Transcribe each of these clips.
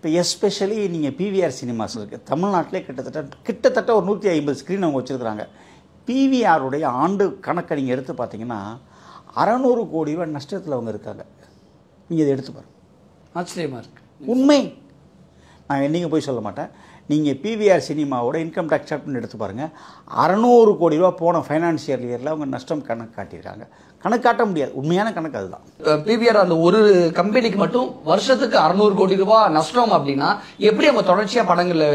இப்போ எஸ்பெஷலி நீங்கள் PVR cinemas இருக்குது தமிழ்நாட்டிலே கிட்டத்தட்ட ஒரு 150 ஸ்க்ரீன் அவங்க வச்சுருக்குறாங்க. பிவிஆருடைய ஆண்டு கணக்கை நீங்கள் எடுத்து பார்த்தீங்கன்னா 600 கோடி ரூபாய் நஷ்டத்தில் அவங்க இருக்காங்க. நீங்கள் இதை எடுத்து பாருங்கள். ஆச்சரியமாக இருக்குது. உண்மை. நான் என்றைக்கும் போய் சொல்ல மாட்டேன். நீங்கள் பிவிஆர் சினிமாவோட இன்கம் டேக்ஸ் சார்ட்னு எடுத்து பாருங்கள். 600 கோடி ரூபா போன ஃபைனான்சியல் இயரில் அவங்க நஷ்டம் கணக்கு காட்டியிருக்காங்க. கணக்கு காட்ட முடியாது. உண்மையான கணக்கு அதுதான். பிவிஆர் அந்த ஒரு கம்பெனிக்கு மட்டும் வருஷத்துக்கு 600 கோடி ரூபாய் நஷ்டம் அப்படின்னா எப்படி அவங்க தொடர்ச்சியாக படங்களை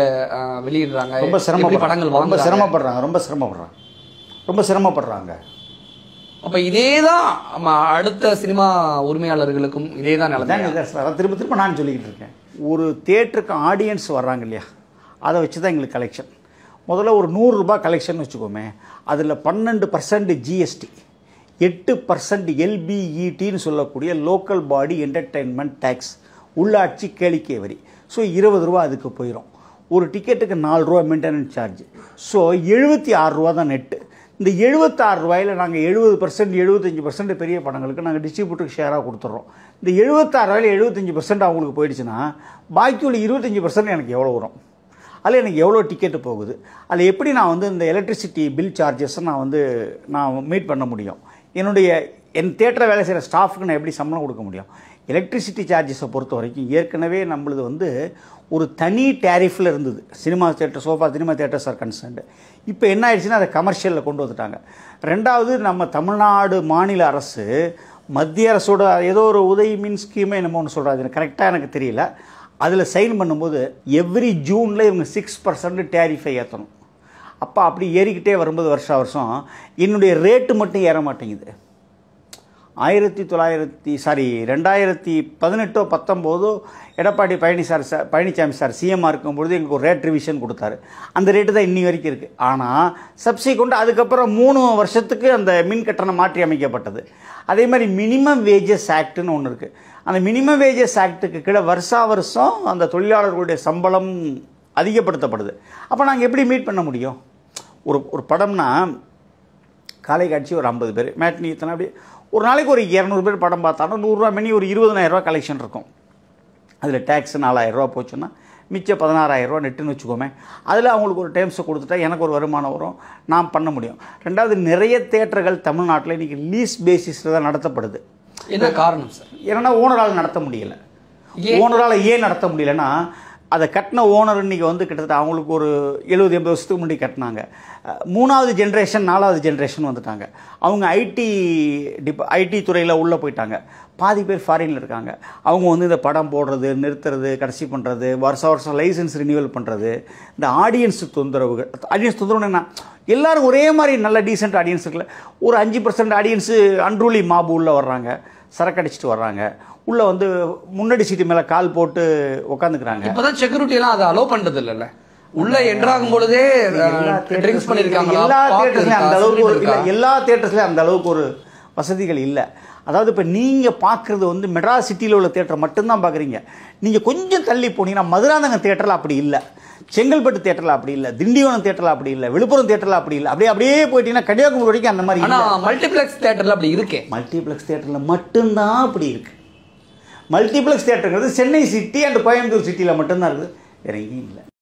வெளியிடுறாங்க? ரொம்ப சிரமப்படுறாங்க. ரொம்ப சிரமப்படுறாங்க. அப்போ இதே தான் அடுத்த சினிமா உரிமையாளர்களுக்கும் இதே தான் நிலைமை. திரும்ப நான் சொல்லிக்கிட்டு இருக்கேன். ஒரு தியேட்டருக்கு ஆடியன்ஸ் வர்றாங்க இல்லையா, அதை வச்சு தான் எங்களுக்கு கலெக்ஷன். முதல்ல ஒரு 100 ரூபாய் கலெக்ஷன் வச்சுக்கோமே, அதில் 12% ஜிஎஸ்டி, 8% எல்பிஇடின்னு சொல்லக்கூடிய லோக்கல் பாடி என்டர்டெயின்மெண்ட் டேக்ஸ், உள்ளாட்சி கேளிக்கை வரி. ஸோ 20 ரூபா அதுக்கு போயிடும். ஒரு டிக்கெட்டுக்கு 4 ரூபா மெயின்டெனன்ஸ் சார்ஜ். ஸோ 76 ரூபா தான் நெட்டு. இந்த 76 ரூபாயில் நாங்கள் 70% 75% பெரிய படங்களுக்கு நாங்கள் டிஸ்ட்ரிபியூட்டருக்கு ஷேராக கொடுத்துட்றோம். இந்த 76 ரூபாயில் 75% அவங்களுக்கு போயிடுச்சுன்னா பாக்கி உள்ள 25% எனக்கு எவ்வளோ வரும்? அதில் எனக்கு எவ்வளோ டிக்கெட்டு போகுது? அதில் எப்படி நான் வந்து இந்த எலக்ட்ரிசிட்டி பில் சார்ஜஸை நான் மீட் பண்ண முடியும்? என் தியேட்டரில் வேலை செய்கிற ஸ்டாஃபுக்கு நான் எப்படி சம்பளம் கொடுக்க முடியும்? எலக்ட்ரிசிட்டி சார்ஜஸை பொறுத்த வரைக்கும் ஏற்கனவே நம்மளது வந்து ஒரு தனி டேரிஃபில் இருந்தது. Cinema theatres are concerned. இப்போ என்ன ஆயிடுச்சுன்னா அதை கமர்ஷியலில் கொண்டு வந்துட்டாங்க. ரெண்டாவது, நம்ம தமிழ்நாடு மாநில அரசு மத்திய அரசோட ஏதோ ஒரு உதவி மின் ஸ்கீமே என்னமோ ஒன்று சொல்கிறாங்க, எனக்கு கரெக்டாக எனக்கு தெரியல. அதில் சைன் பண்ணும்போது எவ்ரி ஜூனில் இவங்க 6% டேரிஃபை ஏற்றணும். அப்போ அப்படி ஏறிக்கிட்டே வரும்போது வருஷம் என்னுடைய ரேட்டு மட்டும் ஏற மாட்டேங்குது. 2018-19 எடப்பாடி பழனிசாமி சார் சிஎம்மாக இருக்கும்பொழுது எங்களுக்கு ஒரு ரேட் ரிவிஷன் கொடுத்தாரு. அந்த ரேட்டு தான் இன்னி வரைக்கும் இருக்குது. ஆனால் சப்சிக்வெண்ட் அதுக்கப்புறம் 3 வருஷத்துக்கு அந்த மின் கட்டணம் மாற்றி அமைக்கப்பட்டது. அதே மாதிரி மினிமம் வேஜஸ் ஆக்ட்னு ஒன்று இருக்குது. அந்த மினிமம் வேஜஸ் ஆக்டுக்கு கீழே வருஷம் அந்த தொழிலாளர்களுடைய சம்பளம் அதிகப்படுத்தப்படுது. அப்போ நாங்கள் எப்படி மீட் பண்ண முடியும்? ஒரு படம்னா காலை காட்சி ஒரு 50 பேர், மேட்னி இத்தனை, அப்படி ஒரு நாளைக்கு ஒரு 200 பேர் படம் பார்த்தாலும் 100 ரூபா மினி ஒரு 20,000 ரூபா கலெக்ஷன் இருக்கும். அதில் டேக்ஸ் 4,000 ரூபா போச்சுன்னா மிச்சம் 16,000 ரூபா நெட்டுன்னு வச்சுக்கோமே. அதில் அவங்களுக்கு ஒரு டைம்ஸை கொடுத்துட்டா எனக்கு ஒரு வருமானம் வரும், நான் பண்ண முடியும். ரெண்டாவது, நிறைய தியேட்டர்கள் தமிழ்நாட்டில் இன்றைக்கி லீஸ் பேசிஸில் தான் நடத்தப்படுது. என்ன காரணம் சார்? ஏன்னா ஓனரால் நடத்த முடியலை. ஓனரால் ஏன் நடத்த முடியலைன்னா, அதை கட்டின ஓனர் இன்றைக்கி வந்து கிட்டத்தட்ட அவங்களுக்கு ஒரு 70-80 வருஷத்துக்கு முன்னாடி கட்டினாங்க. 3வது ஜென்ரேஷன் 4வது ஜென்ரேஷன் வந்துட்டாங்க. அவங்க ஐடி துறையில் உள்ளே போயிட்டாங்க. பாதி பேர் ஃபாரினில் இருக்காங்க. அவங்க வந்து இந்த படம் போடுறது, நிறுத்துறது, கடைசி பண்ணுறது, வருஷம் லைசன்ஸ் ரினியூவல் பண்ணுறது, இந்த ஆடியன்ஸு தொந்தரவுன்னு என்ன, எல்லோரும் ஒரே மாதிரி நல்ல டீசென்ட் ஆடியன்ஸ் இருக்குல்ல, ஒரு 5% ஆடியன்ஸு அன்ரூலி மாபு உள்ளே வர்றாங்க, சரக்கு அடிச்சுட்டு வர்றாங்க, உள்ளே வந்து முன்னாடி சீட்டு மேலே கால் போட்டு உட்காந்துக்கிறாங்க. இப்போ தான் செக்யூரிட்டியெல்லாம் அதை அலோவ் பண்ணுறது இல்லைல்ல, உள்ள என்ட்ராகும் பொழுதே ட்ரிங்க்ஸ் பண்ணியிருக்காங்க. எல்லா தியேட்டர்ஸ்லையும் அந்த அளவுக்கு ஒரு வசதிகள் இல்லை. அதாவது இப்போ நீங்கள் பார்க்குறது வந்து மெட்ராஸ் சிட்டியில் உள்ள தியேட்டர் மட்டும்தான் பார்க்குறீங்க. நீங்கள் கொஞ்சம் தள்ளி போனீங்கன்னா மதுராந்தகம் தியேட்டரில் அப்படி இல்லை, செங்கல்பட்டு தியேட்டரில் அப்படி இல்லை, திண்டிவனம் தியேட்டரில் அப்படி இல்லை, விழுப்புரம் தியேட்டரில் அப்படி இல்லை. அப்படியே போயிட்டீங்கன்னா கன்னியாகுமரி வரைக்கும் அந்த மாதிரி. ஆனால் மல்டிப்ளெக்ஸ் தியேட்டரில் அப்படி இருக்கு. மல்டிப்ளெக்ஸ் தியேட்டரில் மட்டும்தான் அப்படி இருக்குது. மல்டிப்ளெக்ஸ் தியேட்டருங்கிறது சென்னை சிட்டி அண்ட் கோயம்புத்தூர் சிட்டியில் மட்டும்தான் இருக்குது, வேற எங்கேயும் இல்லை.